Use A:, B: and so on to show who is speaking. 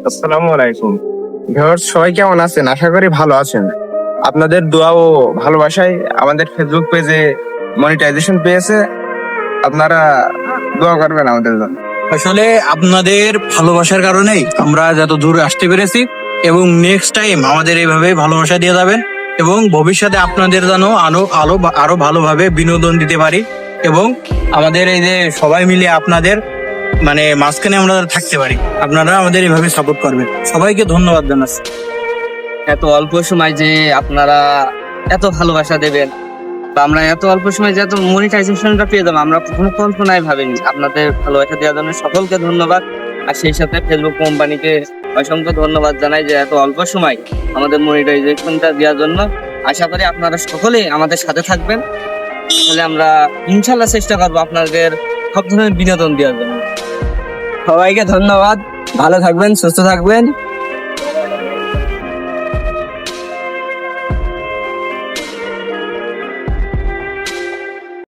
A: আসসালামু আলাইকুম। ভিউয়ার্স সবাই কেমন আছেন? আশা করি ভালো আছেন। আপনাদের দোয়া ও ভালোবাসায় আমাদের ফেসবুক পেজে মনিটাইজেশন পেয়েছে। আপনারা দোয়া করবেন আমাদের জন্য।
B: আসলে আপনাদের ভালোবাসার কারণেই আমরা যত দূর আসতে পেরেছি, এবং নেক্সট টাইম আমাদের এইভাবে ভালোবাসা দিয়ে যাবেন, এবং ভবিষ্যতে আপনাদের যেন আরো ভালোভাবে বিনোদন দিতে পারি, এবং আমাদের এই যে সবাই মিলে আপনাদের মানে মাঝখানে আমরা থাকতে পারি। আপনারা আমাদের এইভাবে সাপোর্ট করবেন। সবাইকে ধন্যবাদ জানাচ্ছি।
C: এত অল্প সময় যে আপনারা এত ভালোবাসা দেবেন, বা আমরা এত অল্প সময় যে এত মনিটাইজেশনটা পেয়ে যাবো, আমরা কখনো কল্পনায় ভাবিনি। আপনাদের ভালোবাসা দেওয়ার জন্য সকলকে ধন্যবাদ। আর সেই সাথে ফেসবুক কোম্পানিকে অসংখ্য ধন্যবাদ জানাই যে এত অল্প সময় আমাদের মনিটাইজেশনটা দেওয়ার জন্য। আশা করি আপনারা সকলেই আমাদের সাথে থাকবেন। তাহলে আমরা ইনশাল্লাহ চেষ্টা করবো আপনাদের সব ধরনের বিনোদন দেওয়ার জন্য।
D: সবাইকে ধন্যবাদ, ভালো থাকবেন, সুস্থ থাকবেন।